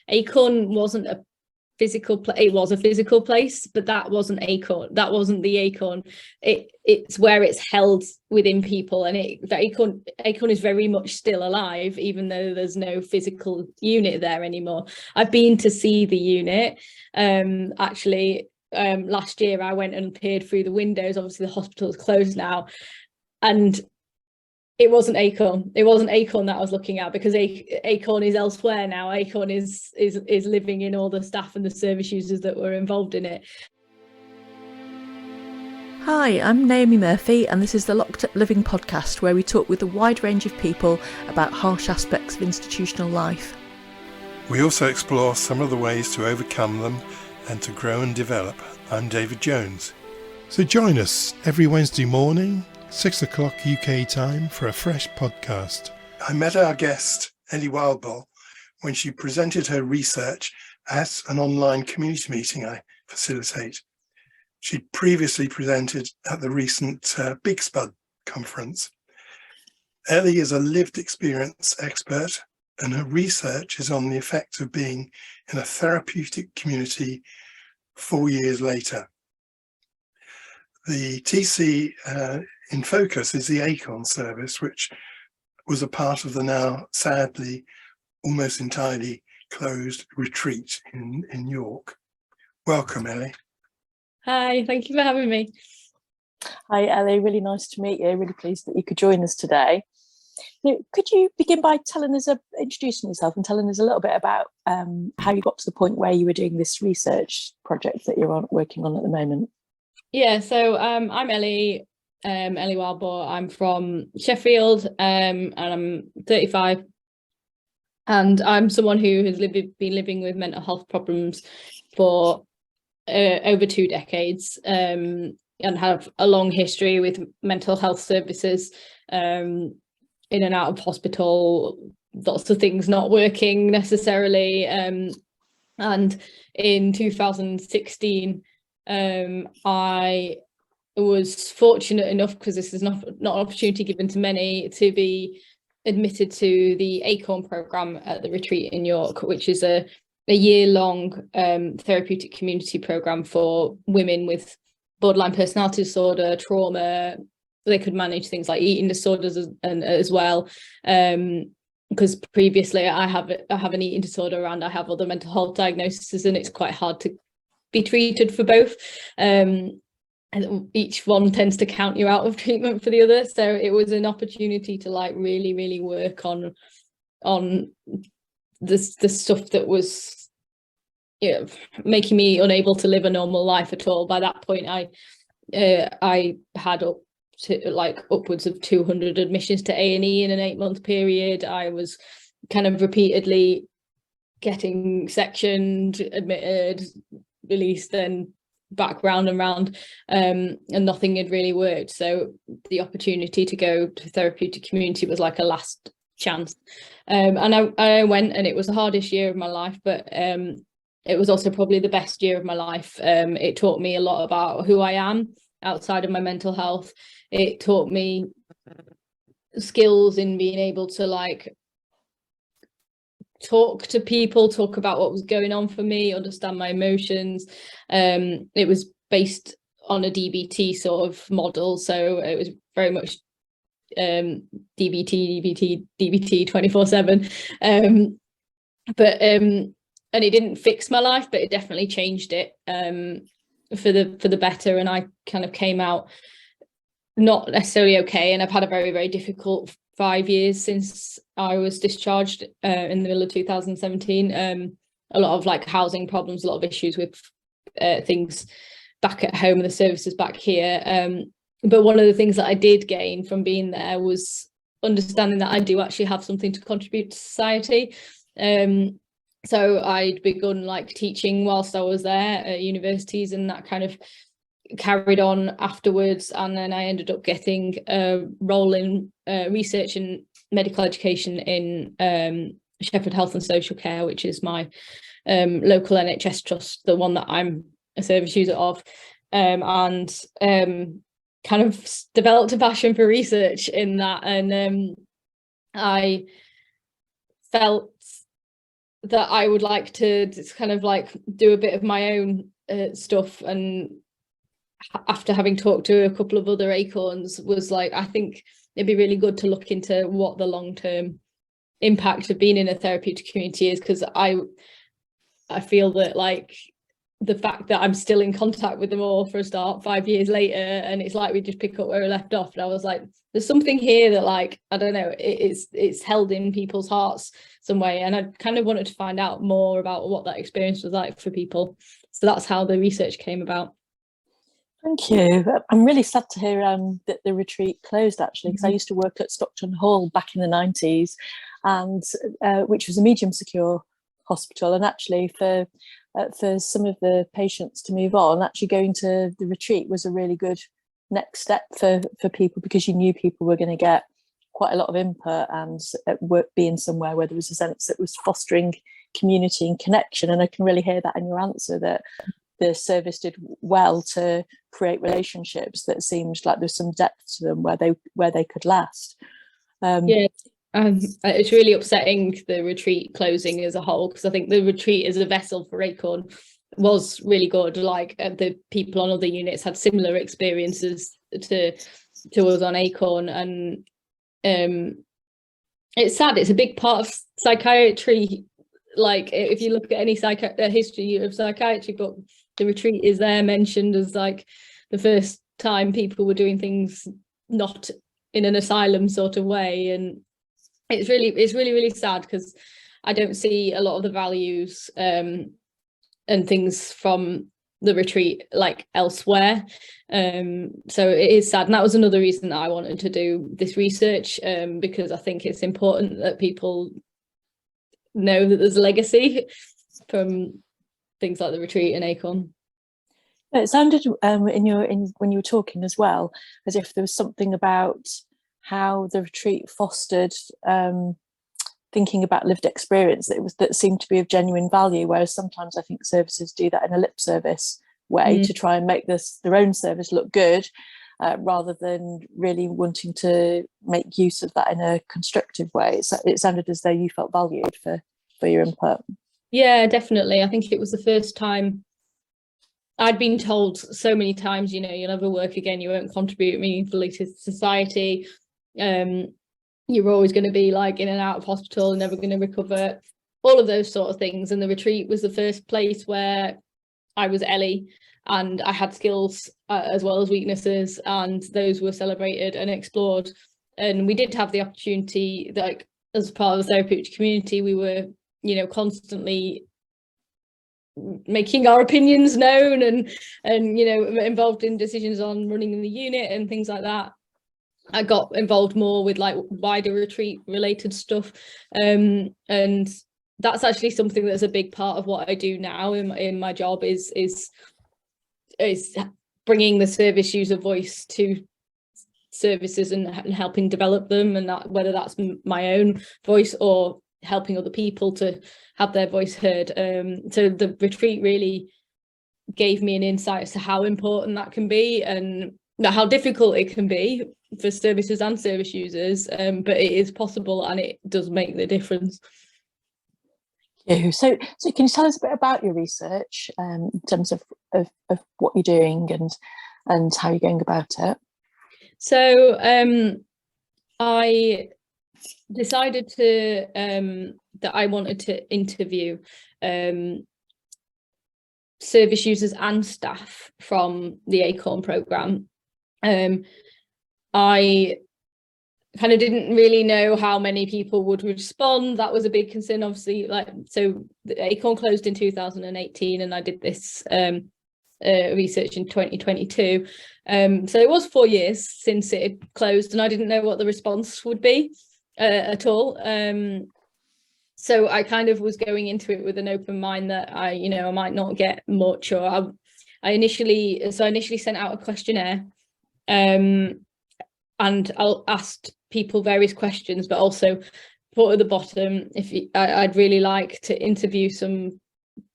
Acorn wasn't a physical place. It was a physical place, but that wasn't Acorn. That wasn't the Acorn. It's where it's held within people, and the Acorn is very much still alive, even though there's no physical unit there anymore. I've been to see the unit. Actually, last year I went and peered through the windows. Obviously, the hospital is closed now, and it wasn't Acorn. It wasn't Acorn that I was looking at, because Acorn is elsewhere now. Acorn is living in all the staff and the service users that were involved in it. Hi, I'm Naomi Murphy, and this is the Locked Up Living podcast, where we talk with a wide range of people about harsh aspects of institutional life. We also explore some of the ways to overcome them and to grow and develop. I'm David Jones. So join us every Wednesday morning, 6 o'clock UK time, for a fresh podcast. I met our guest, Ellie Wildbore, when she presented her research at an online community meeting I facilitate. She'd previously presented at the recent Big Spud conference. Ellie is a lived experience expert, and her research is on the effect of being in a therapeutic community 4 years later. The TC in focus is the Acorn service, which was a part of the now sadly almost entirely closed retreat in York. Welcome, Ellie. Hi, thank you for having me. Hi, Ellie. Really nice to meet you. Really pleased that you could join us today. Could you begin by introducing yourself and telling us a little bit about how you got to the point where you were doing this research project that you're working on at the moment? Yeah, so I'm Ellie Wildbore. I'm from Sheffield, and I'm 35. And I'm someone who has been living with mental health problems for over 2 decades, and have a long history with mental health services, in and out of hospital, lots of things not working necessarily. And in 2016, I was fortunate enough, because this is not an opportunity given to many, to be admitted to the Acorn programme at the retreat in York, which is a year-long therapeutic community programme for women with borderline personality disorder, trauma. They could manage things like eating disorders as well, because previously I have an eating disorder and I have other mental health diagnoses, and it's quite hard to be treated for both. And each one tends to count you out of treatment for the other. So it was an opportunity to really work on the stuff that was making me unable to live a normal life at all. By that point, I had upwards of 200 admissions to A&E in an 8-month period. I was kind of repeatedly getting sectioned, admitted, released, then back round and round, and nothing had really worked. So the opportunity to go to therapeutic community was like a last chance, and I went, and it was the hardest year of my life, but it was also probably the best year of my life. It taught me a lot about who I am outside of my mental health. It taught me skills in being able to talk to people, talk about what was going on for me, understand my emotions. It was based on a DBT sort of model, so it was very much DBT 24/7. And it didn't fix my life, but it definitely changed it for the better. And I kind of came out not necessarily okay, and I've had a very, very difficult 5 years since I was discharged in the middle of 2017. A lot of housing problems, a lot of issues with things back at home and the services back here. But one of the things that I did gain from being there was understanding that I do actually have something to contribute to society. So I'd begun teaching whilst I was there at universities, and that kind of carried on afterwards. And then I ended up getting a role in research and medical education in Shepherd Health and Social Care, which is my local NHS trust, the one that I'm a service user of, and kind of developed a passion for research in that. And I felt that I would like to just kind of like do a bit of my own stuff, and after having talked to a couple of other Acorns, was like, I think it'd be really good to look into what the long-term impact of being in a therapeutic community is, because I feel that like the fact that I'm still in contact with them all for a start 5 years later, and it's like we just pick up where we left off, and I was like, there's something here that, like, I don't know, it's held in people's hearts some way, and I kind of wanted to find out more about what that experience was like for people. So that's how the research came about. Thank you. I'm really sad to hear that the retreat closed, actually, because I used to work at Stockton Hall back in the 90s, and which was a medium secure hospital. And actually for some of the patients to move on, actually going to the retreat was a really good next step for people, because you knew people were going to get quite a lot of input, and work being somewhere where there was a sense that was fostering community and connection. And I can really hear that in your answer, that the service did well to create relationships that seemed like there's some depth to them where they could last. It's really upsetting, the retreat closing as a whole, because I think the retreat as a vessel for Acorn was really good. Like the people on other units had similar experiences to us on Acorn, and it's sad. It's a big part of psychiatry. Like if you look at any history of psychiatry book, the retreat is there mentioned as like the first time people were doing things not in an asylum sort of way. And it's really sad, because I don't see a lot of the values and things from the retreat like elsewhere. So it is sad, and that was another reason that I wanted to do this research, because I think it's important that people know that there's a legacy from things like the retreat and Acorn. It sounded when you were talking as well, as if there was something about how the retreat fostered thinking about lived experience that seemed to be of genuine value, whereas sometimes I think services do that in a lip service way to try and make their own service look good, rather than really wanting to make use of that in a constructive way. It sounded as though you felt valued for your input. Yeah, definitely. I think it was the first time I'd been told so many times, you'll never work again, you won't contribute meaningfully to society, you're always going to be like in and out of hospital, never going to recover, all of those sort of things. And the retreat was the first place where I was Ellie, and I had skills as well as weaknesses, and those were celebrated and explored. And we did have the opportunity, like as part of the therapeutic community, we were constantly making our opinions known, and involved in decisions on running the unit and things like that. I got involved more with like wider retreat related stuff, and that's actually something that's a big part of what I do now in my job is bringing the service user voice to services and helping develop them, and that whether that's my own voice or helping other people to have their voice heard. So the retreat really gave me an insight as to how important that can be, and how difficult it can be for services and service users, but it is possible, and it does make the difference. So can you tell us a bit about your research in terms of what you're doing and how you're going about it? So I decided that I wanted to interview service users and staff from the Acorn programme. I kind of didn't really know how many people would respond. That was a big concern, obviously. So the Acorn closed in 2018, and I did this research in 2022. So it was 4 years since it had closed, and I didn't know what the response would be at all. So I kind of was going into it with an open mind that I might not get much, or I initially sent out a questionnaire, and I asked people various questions, but also put at the bottom I'd really like to interview some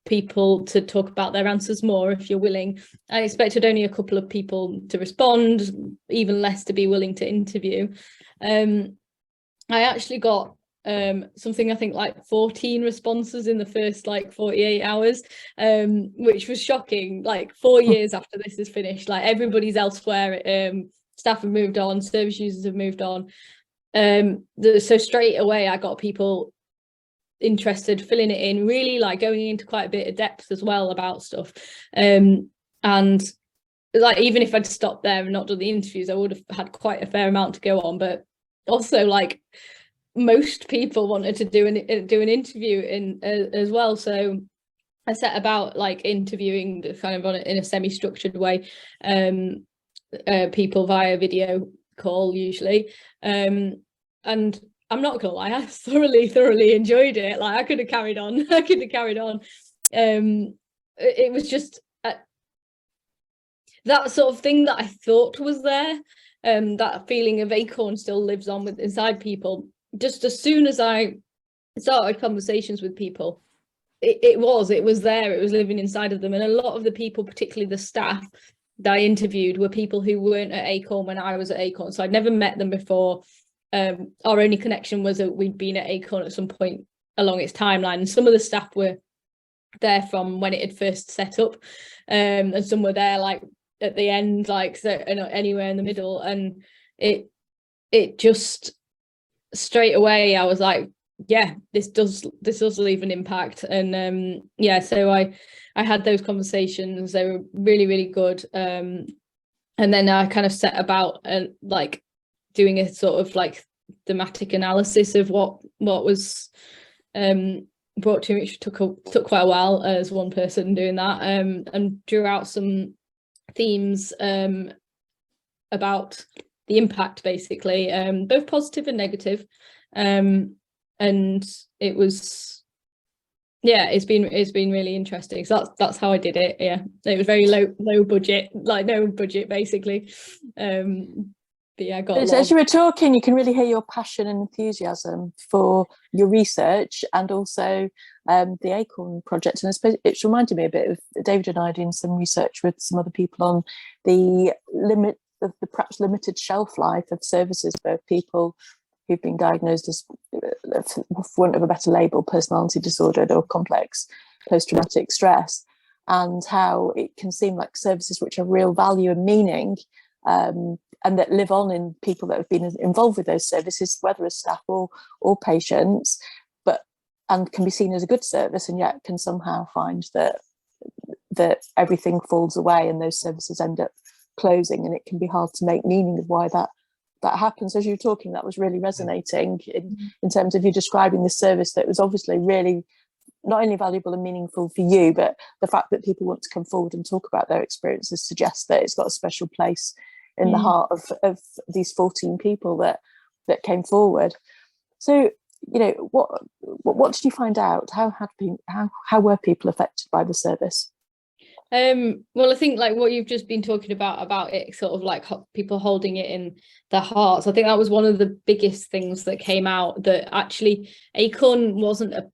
people to talk about their answers more, if you're willing. I expected only a couple of people to respond, even less to be willing to interview. I actually got something I think like 14 responses in the first like 48 hours, which was shocking. Like 4 years after this is finished, like everybody's elsewhere, staff have moved on, service users have moved on. So straight away I got people interested, filling it in, really like going into quite a bit of depth as well about stuff. And like even if I'd stopped there and not done the interviews, I would have had quite a fair amount to go on. But also like most people wanted to do an interview as well, so I set about like interviewing kind of in a semi-structured way, people via video call usually, and I'm not gonna lie, I thoroughly enjoyed it. Like I could have carried on. It was just that sort of thing that I thought was there, that feeling of Acorn still lives on inside people. Just as soon as I started conversations with people, it was there, it was living inside of them. And a lot of the people, particularly the staff that I interviewed, were people who weren't at Acorn when I was at Acorn, so I'd never met them before. Our only connection was that we'd been at Acorn at some point along its timeline, and some of the staff were there from when it had first set up, and some were there like at the end, like so anywhere in the middle. And it just straight away I was like, yeah, this does leave an impact. And so I had those conversations. They were really good, and then I kind of set about like doing a sort of like thematic analysis of what was brought to me, which took quite a while as one person doing that, and drew out some themes about the impact, basically, both positive and negative, and it was, it's been really interesting. So that's how I did it. Yeah, it was very low budget, like no budget basically. But yeah, I got as you were talking, you can really hear your passion and enthusiasm for your research and also the Acorn Project. And I suppose it's reminded me a bit of David and I doing some research with some other people on the limit of the perhaps limited shelf life of services for people who've been diagnosed as, for want of a better label, personality disordered or complex post-traumatic stress, and how it can seem like services which have real value and meaning, and that live on in people that have been involved with those services, whether as staff or patients, and can be seen as a good service, and yet can somehow find that everything falls away and those services end up closing, and it can be hard to make meaning of why that happens. As you were talking, that was really resonating in terms of you describing the service that was obviously really not only valuable and meaningful for you, but the fact that people want to come forward and talk about their experiences suggests that it's got a special place in the heart of these 14 people that came forward. So, what did you find out? How were people affected by the service? Well, I think like what you've just been talking about it sort of like people holding it in their hearts. I think that was one of the biggest things that came out, that actually Acorn wasn't a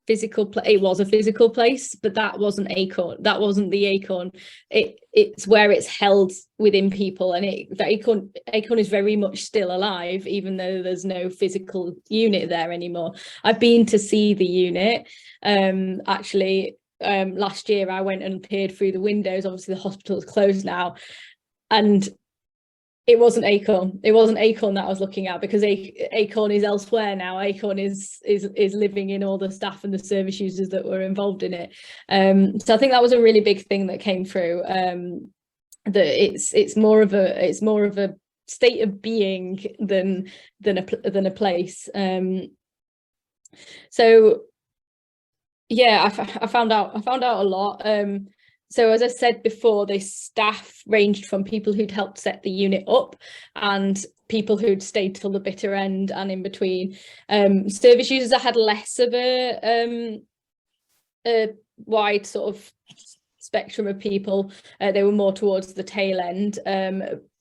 physical place. It was a physical place, but that wasn't Acorn. That wasn't the Acorn. It's where it's held within people, and the Acorn is very much still alive, even though there's no physical unit there anymore. I've been to see the unit. Actually, last year I went and peered through the windows. Obviously, the hospital is closed now, and it wasn't Acorn. It wasn't Acorn that I was looking at, because Acorn is elsewhere now. Acorn is living in all the staff and the service users that were involved in it. So I think that was a really big thing that came through. That it's more of a state of being than a place. So yeah, I found out a lot. So as I said before, the staff ranged from people who'd helped set the unit up and people who'd stayed till the bitter end and in between. Service users, I had less of a wide sort of spectrum of people. They were more towards the tail end.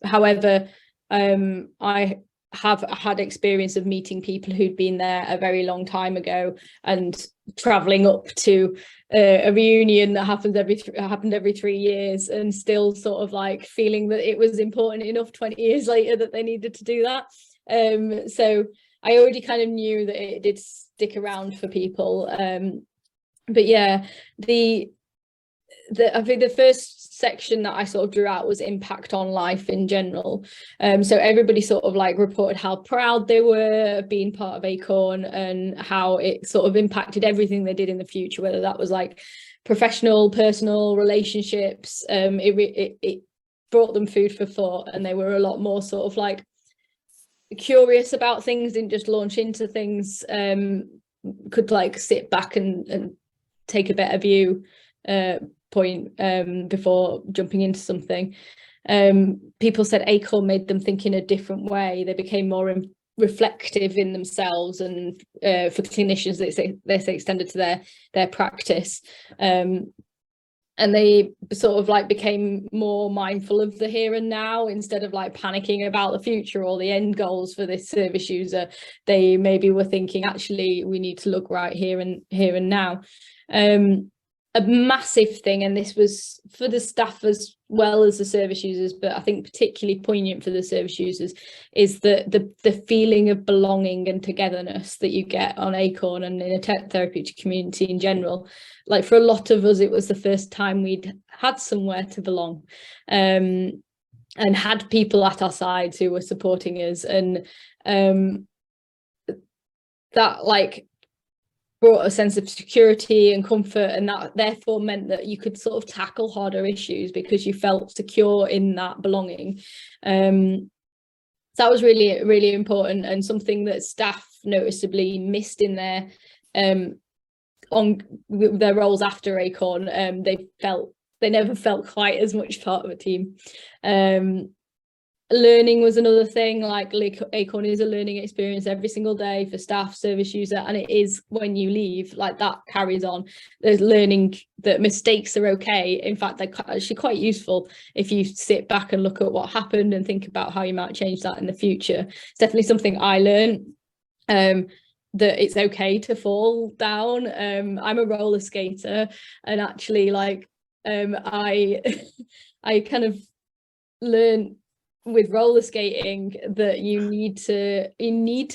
However, I have had experience of meeting people who'd been there a very long time ago and traveling up to a reunion that happened every 3 years, and still sort of like feeling that it was important enough 20 years later that they needed to do that. So I already kind of knew that it did stick around for people. But yeah, I think the first section that I sort of drew out was impact on life in general. So everybody sort of like reported how proud they were of being part of Acorn and how it sort of impacted everything they did in the future, whether that was like professional, personal, relationships. It brought them food for thought, and they were a lot more sort of like curious about things, didn't just launch into things, could like sit back and take a better view point before jumping into something. People said Acorn made them think in a different way. They became more reflective in themselves, and for clinicians they say extended to their practice, and they sort of like became more mindful of the here and now instead of like panicking about the future or the end goals for this service user. They maybe were thinking, actually we need to look right here and now. A massive thing, and this was for the staff as well as the service users, but I think particularly poignant for the service users, is the feeling of belonging and togetherness that you get on Acorn and in a therapeutic community in general. Like for a lot of us, it was the first time we'd had somewhere to belong, and had people at our sides who were supporting us, and that like brought a sense of security and comfort, and that therefore meant that you could sort of tackle harder issues because you felt secure in that belonging. So that was really, really important, and something that staff noticeably missed in their on their roles after Acorn. They never felt quite as much part of a team. Learning was another thing. Like Acorn is a learning experience every single day for staff, service user, and it is when you leave, like that carries on. There's learning that mistakes are okay. In fact, they're actually quite useful if you sit back and look at what happened and think about how you might change that in the future. It's definitely something I learned, that it's okay to fall down. I'm a roller skater, and actually like I kind of learned with roller skating that you need to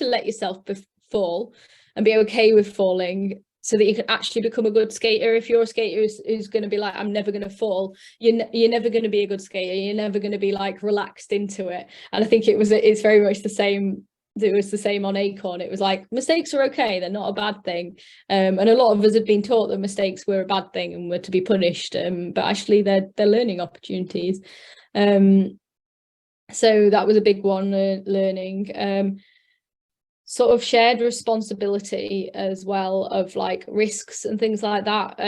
let yourself fall and be okay with falling, so that you can actually become a good skater. If you're a skater who's going to be like, I'm never going to fall, you're never going to be a good skater. You're never going to be like relaxed into it. And I think it's very much the same. It was the same on Acorn. It was like, mistakes are okay, they're not a bad thing, and a lot of us had been taught that mistakes were a bad thing and were to be punished, but actually they're learning opportunities. So that was a big one, learning. Sort of shared responsibility as well, of like risks and things like that.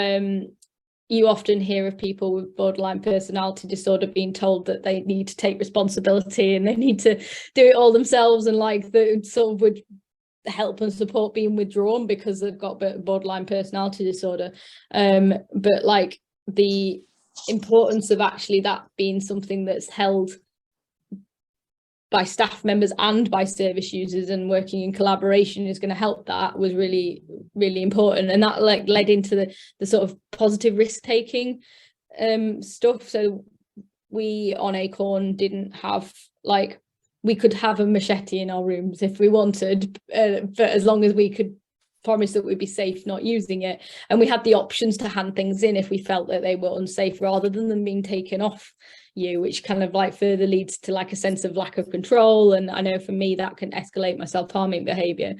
You often hear of people with borderline personality disorder being told that they need to take responsibility and they need to do it all themselves, and like the sort of would help and support being withdrawn because they've got borderline personality disorder. But like the importance of actually that being something that's held by staff members and by service users and working in collaboration is going to help, that was really, really important. And that like led into the sort of positive risk taking stuff. So we on Acorn didn't have, like, we could have a machete in our rooms if we wanted, but as long as we could promise that we'd be safe not using it, and we had the options to hand things in if we felt that they were unsafe, rather than them being taken off you, which kind of like further leads to like a sense of lack of control. And I know for me that can escalate my self-harming behavior.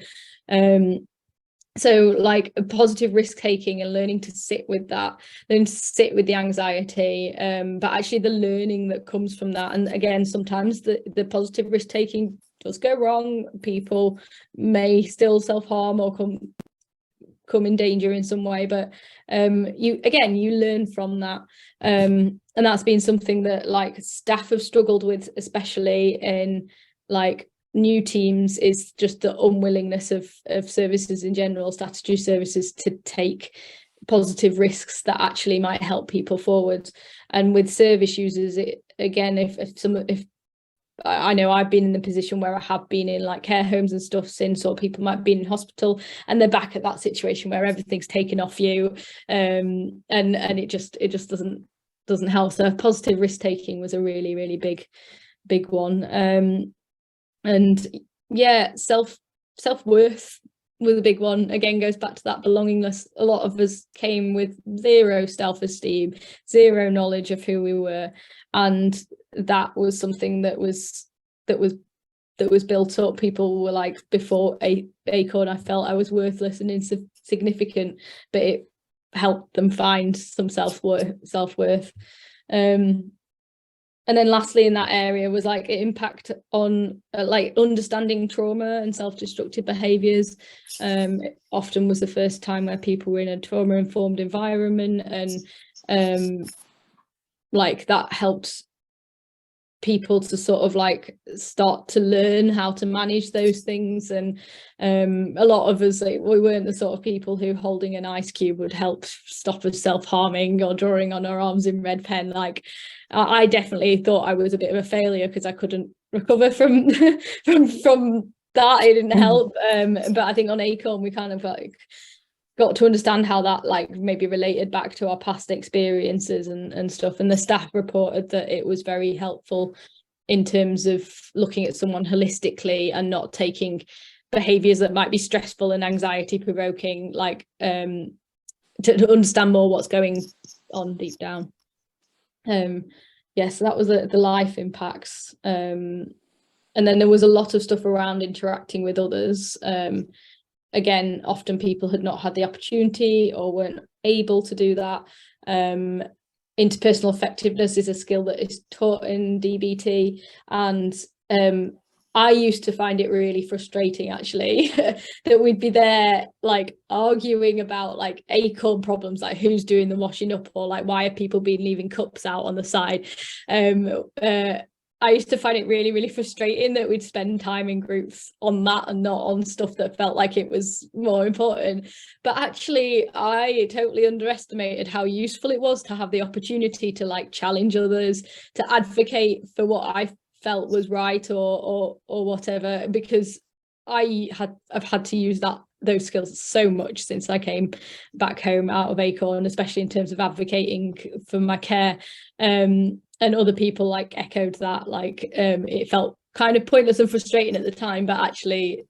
So like a positive risk taking and learning to sit with that, learning to sit with the anxiety, but actually the learning that comes from that. And again, sometimes the positive risk taking does go wrong. People may still self-harm or come in danger in some way, but you learn from that, and that's been something that like staff have struggled with, especially in like new teams, is just the unwillingness of services in general, statutory services, to take positive risks that actually might help people forward. And with service users, it again, if I know I've been in the position where I have been in like care homes and stuff since, or people might be in hospital and they're back at that situation where everything's taken off you, and it just doesn't help. So positive risk taking was a really, really big one. And yeah, self-worth was a big one. Again, goes back to that belongingness. A lot of us came with zero self-esteem, zero knowledge of who we were, and that was something that was built up. People were like, before Acorn, I felt I was worthless and insignificant, but it helped them find some self-worth. And then lastly in that area was like impact on like understanding trauma and self-destructive behaviours. It often was the first time where people were in a trauma-informed environment, and like that helped people to sort of like start to learn how to manage those things. And a lot of us, like, we weren't the sort of people who holding an ice cube would help stop us self-harming or drawing on our arms in red pen. Like I definitely thought I was a bit of a failure because I couldn't recover from from that. It didn't help. But I think on Acorn we kind of like got to understand how that like maybe related back to our past experiences and stuff. And the staff reported that it was very helpful in terms of looking at someone holistically and not taking behaviors that might be stressful and anxiety provoking, like to understand more what's going on deep down. So that was the life impacts. And then there was a lot of stuff around interacting with others. Again, often people had not had the opportunity or weren't able to do that. Interpersonal effectiveness is a skill that is taught in DBT, and I used to find it really frustrating actually that we'd be there like arguing about like Acorn problems, like who's doing the washing up, or like why are people leaving cups out on the side. I used to find it really, really frustrating that we'd spend time in groups on that and not on stuff that felt like it was more important. But actually, I totally underestimated how useful it was to have the opportunity to like challenge others, to advocate for what I felt was right or whatever, because I've had to use those skills so much since I came back home out of Acorn, especially in terms of advocating for my care. And other people like echoed that, like it felt kind of pointless and frustrating at the time, but actually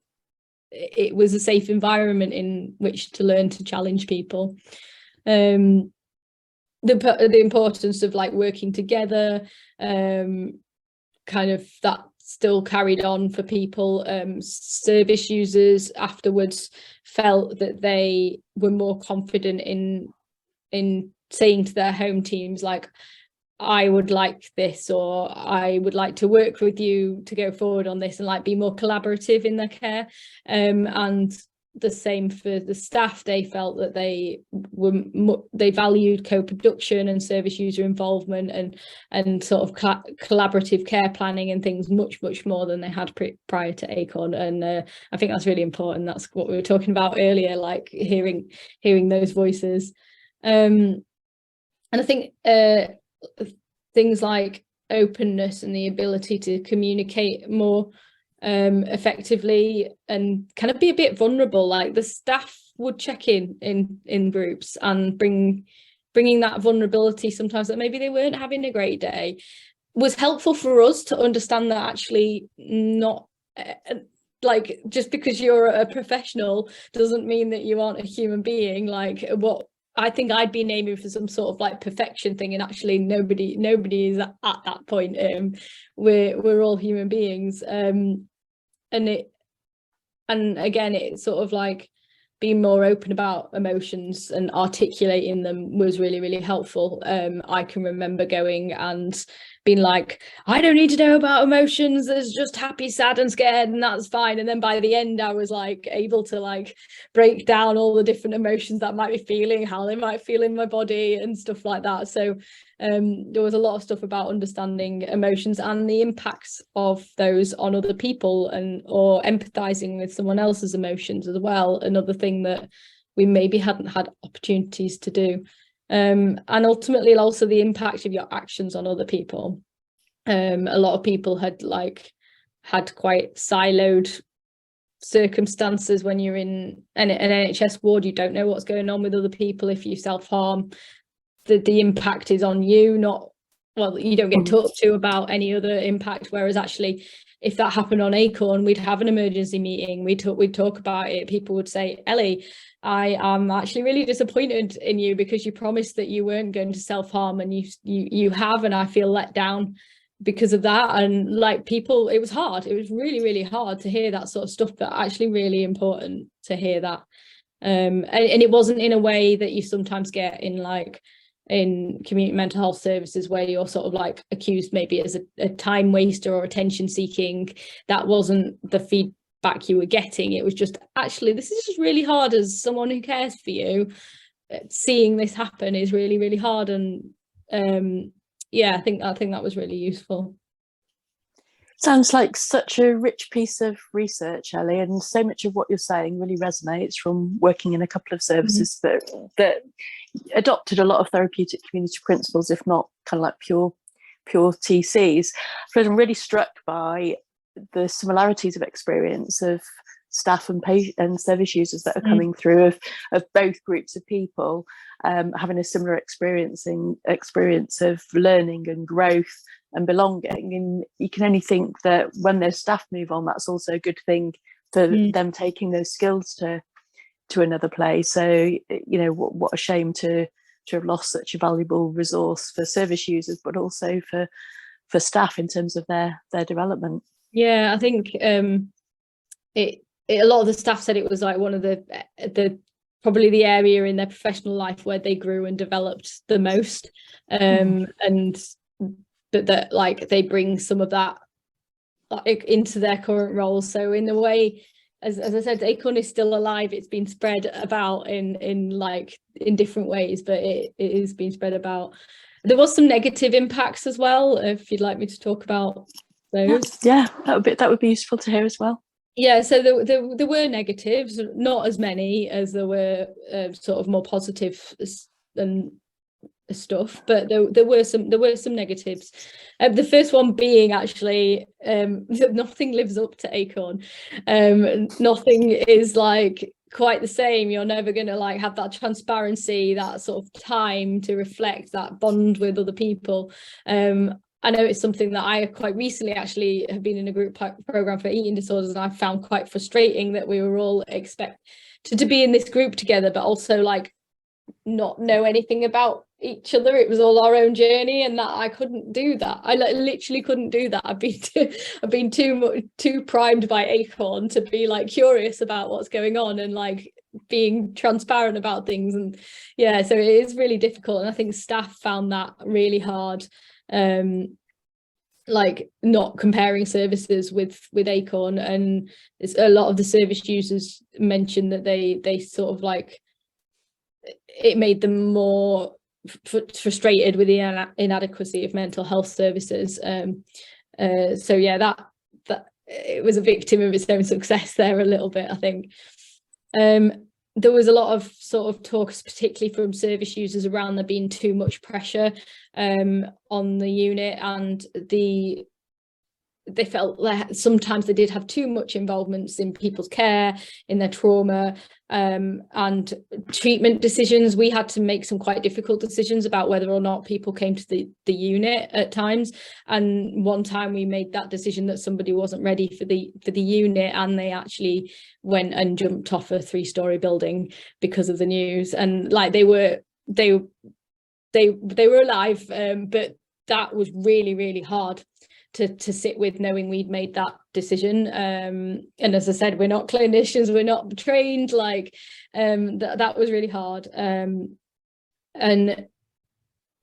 it was a safe environment in which to learn to challenge people. The importance of like working together, kind of that still carried on for people. Service users afterwards felt that they were more confident in saying to their home teams like, I would like this, or I would like to work with you to go forward on this, and like be more collaborative in their care. And the same for the staff. They felt that they valued co-production and service user involvement and sort of collaborative care planning and things much more than they had prior to Acorn. And I think that's really important. That's what we were talking about earlier, like hearing those voices. And I think things like openness and the ability to communicate more effectively and kind of be a bit vulnerable, like the staff would check in groups and bringing that vulnerability sometimes that maybe they weren't having a great day was helpful for us to understand that actually not like just because you're a professional doesn't mean that you aren't a human being. Like what I think I'd been aiming for some sort of like perfection thing, and actually nobody is at that point. We're all human beings, and again it's sort of like being more open about emotions and articulating them was really, really helpful. I can remember going and being like, I don't need to know about emotions, there's just happy, sad and scared, and that's fine. And then by the end I was like able to like break down all the different emotions that I might be feeling, how they might feel in my body and stuff like that. So there was a lot of stuff about understanding emotions and the impacts of those on other people, and or empathizing with someone else's emotions as well, another thing that we maybe hadn't had opportunities to do. And ultimately also the impact of your actions on other people. A lot of people had quite siloed circumstances. When you're in an NHS ward, you don't know what's going on with other people. If you self-harm, the impact is on you, not, well, you don't get talked to about any other impact, whereas actually if that happened on Acorn, we'd have an emergency meeting, we'd talk about it. People would say, Ellie, I am actually really disappointed in you because you promised that you weren't going to self-harm, and you have, and I feel let down because of that. And like, people, it was hard, it was really, really hard to hear that sort of stuff, but actually really important to hear that. And it wasn't in a way that you sometimes get in like in community mental health services, where you're sort of like accused maybe as a time waster or attention seeking. That wasn't the feedback you were getting. It was just, actually, this is just really hard as someone who cares for you. Seeing this happen is really, really hard. And yeah, I think that was really useful. Sounds like such a rich piece of research, Ellie, and so much of what you're saying really resonates from working in a couple of services that adopted a lot of therapeutic community principles, if not kind of like pure TCs. But I'm really struck by the similarities of experience of staff and patient and service users that are coming through of both groups of people having a similar experience of learning and growth and belonging. And you can only think that when their staff move on, that's also a good thing for them taking those skills to another place. So, you know, what a shame to have lost such a valuable resource for service users, but also for staff in terms of their development. Yeah, I think a lot of the staff said it was like one of the probably the area in their professional life where they grew and developed the most, and that like they bring some of that like into their current roles. So in a way, as I said, Acorn is still alive. It's been spread about in different ways, but it is being spread about. There was some negative impacts as well, if you'd like me to talk about those. Yeah, that would be useful to hear as well. Yeah, so there were negatives, not as many as there were sort of more positive and stuff, but there were some negatives. The first one being actually that nothing lives up to Acorn. Nothing is like quite the same. You're never going to like have that transparency, that sort of time to reflect, that bond with other people. I know it's something that I quite recently actually have been in a group program for eating disorders, and I found quite frustrating that we were all expected to be in this group together, but also like not know anything about each other. It was all our own journey, and that I couldn't do that. I literally couldn't do that. I've been too primed by Acorn to be like curious about what's going on and like being transparent about things. And yeah, so it is really difficult, and I think staff found that really hard. Like not comparing services with Acorn, and it's a lot of the service users mentioned that they sort of like it made them more frustrated with the inadequacy of mental health services. So yeah, that it was a victim of its own success there a little bit, I think. There was a lot of sort of talks, particularly from service users, around there being too much pressure on the unit, and they felt that sometimes they did have too much involvement in people's care, in their trauma, and treatment decisions. We had to make some quite difficult decisions about whether or not people came to the unit at times. And one time we made that decision that somebody wasn't ready for the unit, and they actually went and jumped off a 3-story building because of the news. And like they were alive, but that was really, really hard to sit with, knowing we'd made that decision. And as I said, we're not clinicians, we're not trained, like that was really hard. And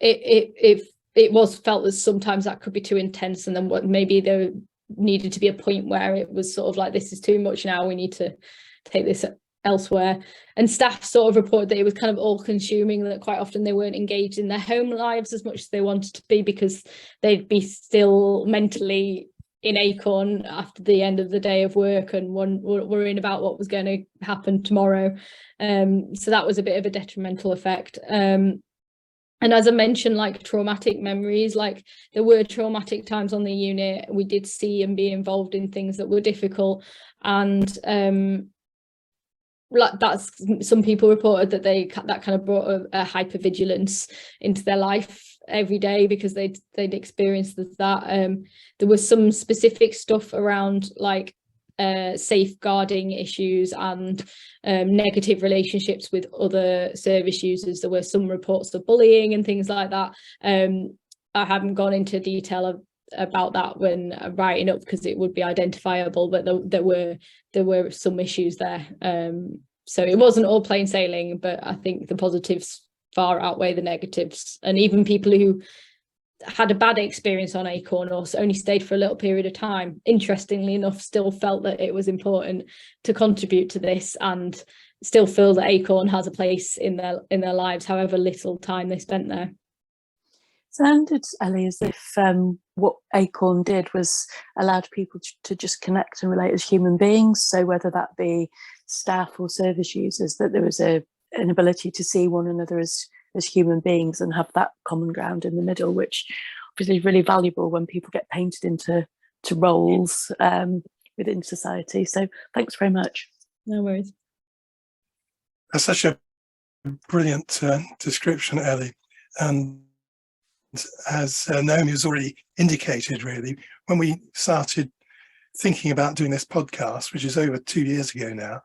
it was felt that sometimes that could be too intense, and then what maybe there needed to be a point where it was sort of like, this is too much now, we need to take this elsewhere. And staff sort of reported that it was kind of all consuming, that quite often they weren't engaged in their home lives as much as they wanted to be, because they'd be still mentally in Acorn after the end of the day of work and worrying about what was going to happen tomorrow. So that was a bit of a detrimental effect. And as I mentioned, like traumatic memories, like there were traumatic times on the unit. We did see and be involved in things that were difficult, and like that's, some people reported that that kind of brought a hypervigilance into their life every day because they'd experienced that. There was some specific stuff around like safeguarding issues and negative relationships with other service users. There were some reports of bullying and things like that. I haven't gone into detail about that when writing up because it would be identifiable, but there were some issues there. So it wasn't all plain sailing, but I think the positives far outweigh the negatives. And even people who had a bad experience on Acorn or only stayed for a little period of time, interestingly enough, still felt that it was important to contribute to this and still feel that Acorn has a place in their lives, however little time they spent there. Sounded, Ellie, as if what Acorn did was allowed people to just connect and relate as human beings. So whether that be staff or service users, that there was an ability to see one another as human beings and have that common ground in the middle, which obviously is really valuable when people get painted into roles within society. So thanks very much. No worries. That's such a brilliant description, Ellie. And as Naomi has already indicated, really, when we started thinking about doing this podcast, which is over 2 years ago now,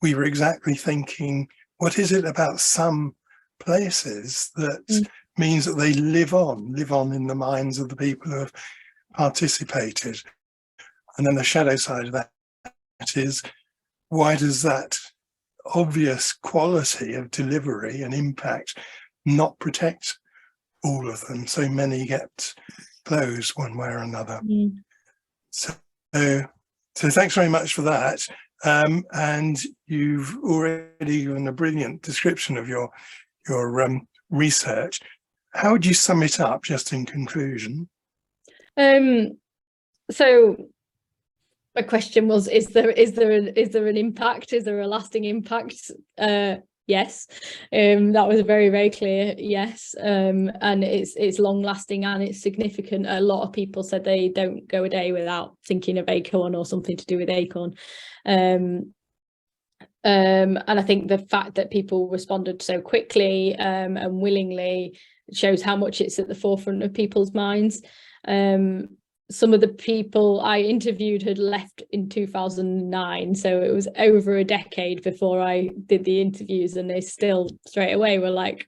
we were exactly thinking, what is it about some places that means that they live on in the minds of the people who have participated? And then the shadow side of that is, why does that obvious quality of delivery and impact not protect all of them? So many get closed one way or another. So thanks very much for that. And you've already given a brilliant description of your research. How would you sum it up, just in conclusion? So my question was, is there an impact? Is there a lasting impact? Yes. That was a very, very clear yes. And it's long lasting and it's significant. A lot of people said they don't go a day without thinking of Acorn or something to do with Acorn. And I think the fact that people responded so quickly and willingly shows how much it's at the forefront of people's minds. Some of the people I interviewed had left in 2009, so it was over a decade before I did the interviews, and they still straight away were like,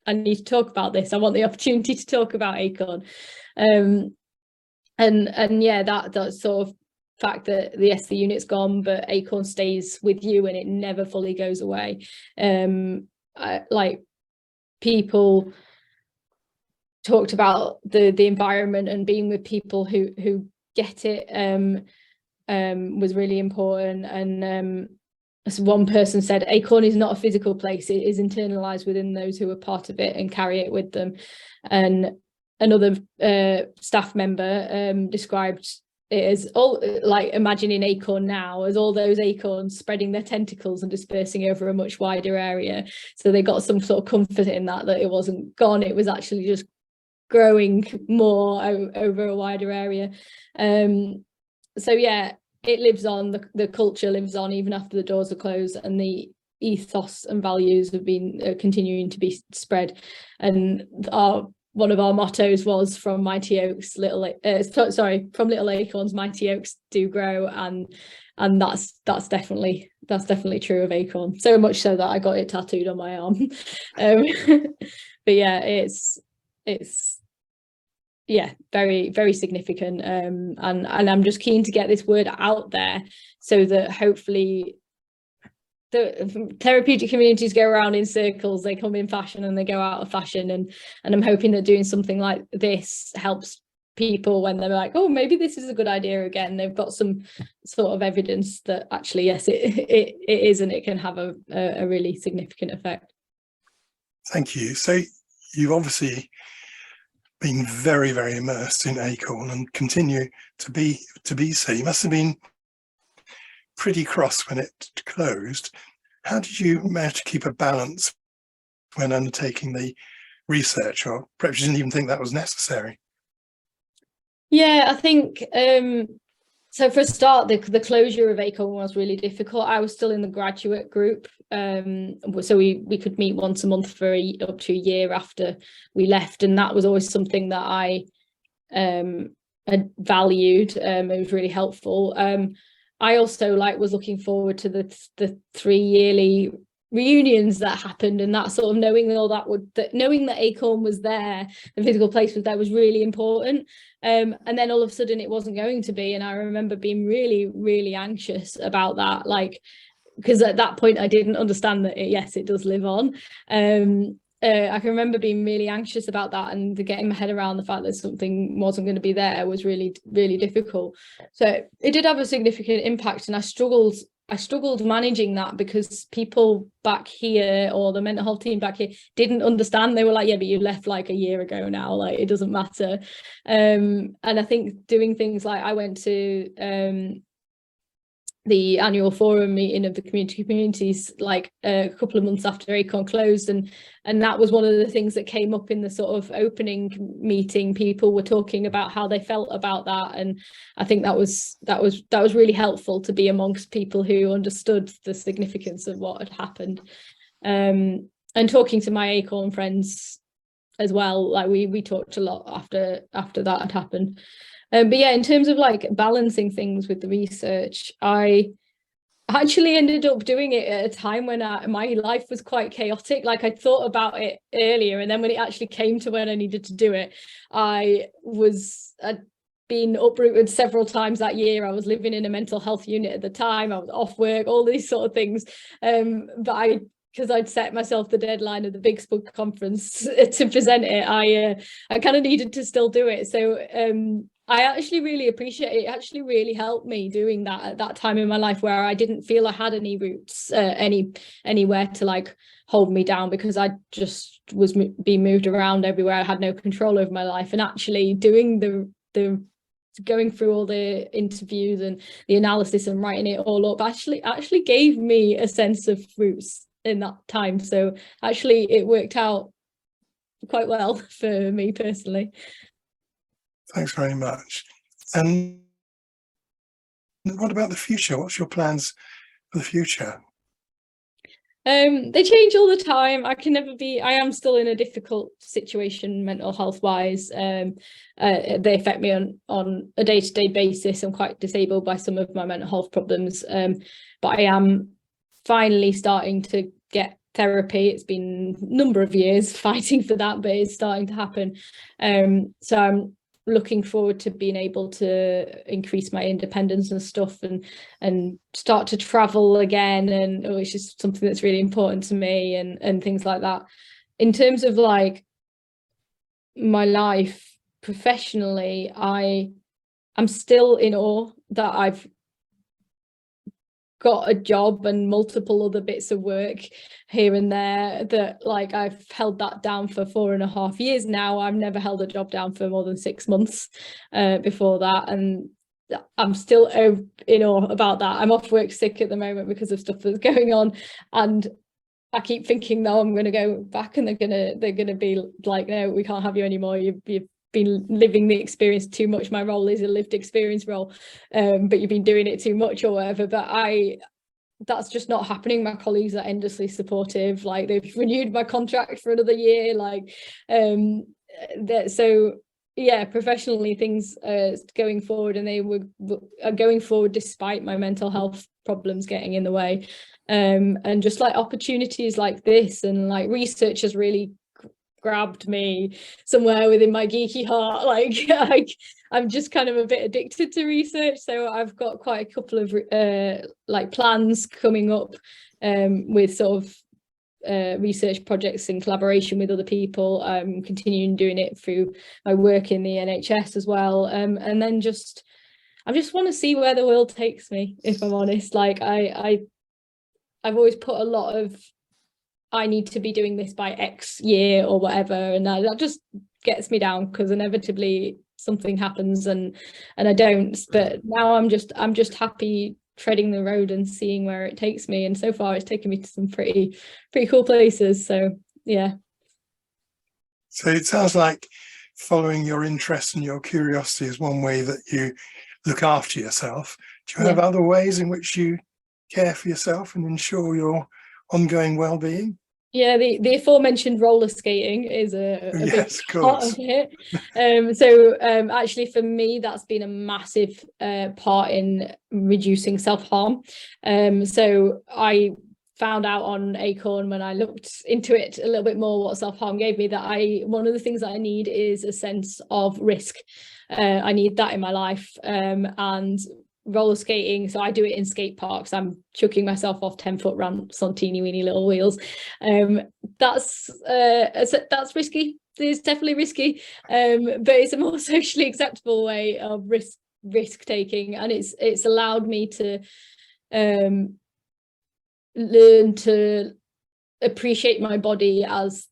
I need to talk about this. I want the opportunity to talk about Acorn. And yeah, that sort of fact that yes, the unit's gone, but Acorn stays with you and it never fully goes away. Like, people talked about the environment and being with people who get it was really important. And as one person said, Acorn is not a physical place, it is internalized within those who are part of it and carry it with them. And another staff member described it as all, like, imagining Acorn now as all those acorns spreading their tentacles and dispersing over a much wider area. So they got some sort of comfort in that it wasn't gone, it was actually just growing more over a wider area. So yeah, it lives on, the culture lives on even after the doors are closed, and the ethos and values have been continuing to be spread. And one of our mottos was, from mighty oaks from little acorns mighty oaks do grow, and that's definitely true of Acorn, so much so that I got it tattooed on my arm. But yeah, it's yeah, very, very significant. And I'm just keen to get this word out there so that hopefully the therapeutic communities go around in circles, they come in fashion and they go out of fashion, and I'm hoping that doing something like this helps people when they're like, oh, maybe this is a good idea again. They've got some sort of evidence that actually, yes, it is, and it can have a really significant effect. Thank you. So you've obviously been very, very immersed in Acorn and continue to be so. You must have been pretty cross when it closed. How did you manage to keep a balance when undertaking the research, or perhaps you didn't even think that was necessary? Yeah, I think So for a start, the closure of Acorn was really difficult. I was still in the graduate group, so we could meet once a month for up to a year after we left, and that was always something that I had valued. It was really helpful. I also was looking forward to the 3 yearly reunions that happened, and that sort of knowing that Acorn was there, the physical place was there, was really important. And then all of a sudden it wasn't going to be, and I remember being really, really anxious about that, because at that point I didn't understand that yes, it does live on. I can remember being really anxious about that, and getting my head around the fact that something wasn't going to be there was really, really difficult. So it did have a significant impact, and I struggled managing that, because people back here, or the mental health team back here, didn't understand. They were like, yeah, but you left a year ago now, it doesn't matter. And I think doing things like, I went to the annual forum meeting of the communities a couple of months after Acorn closed, and that was one of the things that came up in the sort of opening meeting. People were talking about how they felt about that, and I think that was really helpful to be amongst people who understood the significance of what had happened, and talking to my Acorn friends as well. We talked a lot after that had happened. But yeah, in terms of balancing things with the research, I actually ended up doing it at a time when my life was quite chaotic. I'd thought about it earlier, and then when it actually came to when I needed to do it, I'd been uprooted several times that year. I was living in a mental health unit at the time. I was off work, all these sort of things. But because I'd set myself the deadline of the Big Spud conference to present it, I kind of needed to still do it. So I actually really appreciate it. It actually really helped me doing that at that time in my life, where I didn't feel I had any roots, anywhere to hold me down, because I just was being moved around everywhere. I had no control over my life, and actually doing the going through all the interviews and the analysis and writing it all up actually gave me a sense of roots in that time. So actually it worked out quite well for me personally. Thanks very much. And what about the future? What's your plans for the future? They change all the time. I am still in a difficult situation mental health wise. They affect me on a day-to-day basis. I'm quite disabled by some of my mental health problems, but I am finally starting to get therapy. It's been a number of years fighting for that, but it's starting to happen. So I'm looking forward to being able to increase my independence and stuff, and start to travel again, and it's just something that's really important to me, and things like that. In terms of my life professionally, I'm still in awe that I've got a job and multiple other bits of work here and there, that I've held that down for 4.5 years now. I've never held a job down for more than 6 months before that, and I'm still in awe about that. I'm off work sick at the moment because of stuff that's going on, and I keep thinking, no, I'm going to go back, and they're gonna be like, no, we can't have you anymore. You've been living the experience too much. My role is a lived experience role, but you've been doing it too much or whatever. But that's just not happening. My colleagues are endlessly supportive. They've renewed my contract for another year. So yeah, professionally things going forward, and they are going forward despite my mental health problems getting in the way, and just opportunities like this, and research has really grabbed me somewhere within my geeky heart. I'm just kind of a bit addicted to research, so I've got quite a couple of plans coming up with sort of research projects in collaboration with other people. I'm continuing doing it through my work in the NHS as well, and then I just want to see where the world takes me, if I'm honest. I've always put a lot of, I need to be doing this by X year or whatever, and that just gets me down, because inevitably something happens and I don't. But now I'm just happy treading the road and seeing where it takes me, and so far it's taken me to some pretty cool places. So yeah. So it sounds like following your interest and your curiosity is one way that you look after yourself. Do you have other ways in which you care for yourself and ensure your ongoing well-being? Yeah, the aforementioned roller skating is a big part of it. Actually, for me, that's been a massive part in reducing self-harm. So I found out on Acorn, when I looked into it a little bit more, what self-harm gave me, that one of the things that I need is a sense of risk. I need that in my life, and roller skating, so I do it in skate parks. I'm chucking myself off 10-foot ramps on teeny weeny little wheels. That's risky. It's definitely risky, but it's a more socially acceptable way of risk taking, and it's allowed me to learn to appreciate my body as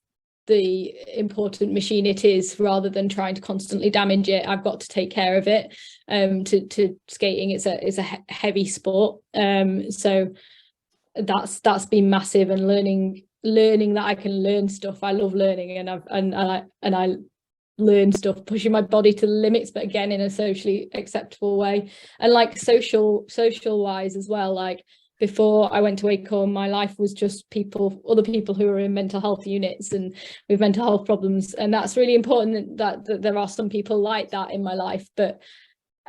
the important machine it is, rather than trying to constantly damage it. I've got to take care of it. To skating, it's a heavy sport, so that's been massive, and learning that I can learn stuff. I love learning, and I learn stuff, pushing my body to the limits, but again in a socially acceptable way, and like social wise as well. Like, before I went to Acorn, my life was just other people who are in mental health units and with mental health problems. And that's really important that there are some people like that in my life, but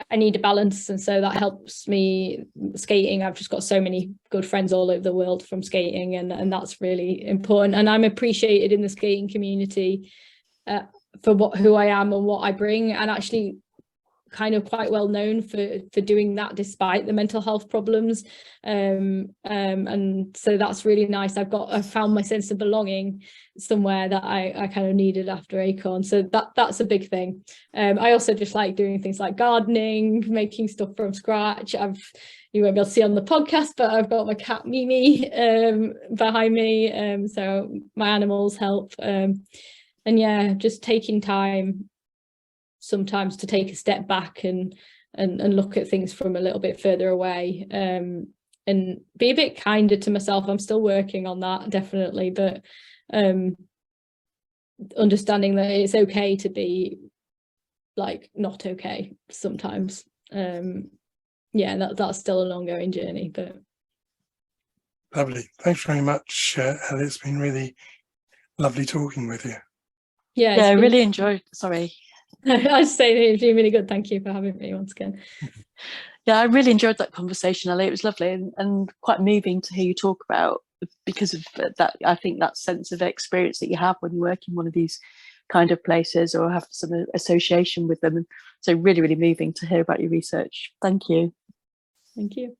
I need a balance. And so that helps me skating. I've just got so many good friends all over the world from skating, and that's really important. And I'm appreciated in the skating community for who I am and what I bring, and actually kind of quite well known for doing that despite the mental health problems, and so that's really nice. I found my sense of belonging somewhere that I kind of needed after Acorn, so that's a big thing. I also just like doing things like gardening, making stuff from scratch. You won't be able to see on the podcast, but I've got my cat Mimi behind me, so my animals help, and yeah, just taking time sometimes to take a step back and look at things from a little bit further away, and be a bit kinder to myself. I'm still working on that, definitely, but understanding that it's okay to be like not okay sometimes. That's still an ongoing journey, but lovely. Thanks very much, Ellie. It's been really lovely talking with you. I really enjoyed. Sorry. I was saying it's been really good. Thank you for having me once again. Yeah, I really enjoyed that conversation, Ellie. It was lovely and quite moving to hear you talk about, because of that. I think that sense of experience that you have when you work in one of these kind of places or have some association with them. And so really, really moving to hear about your research. Thank you. Thank you.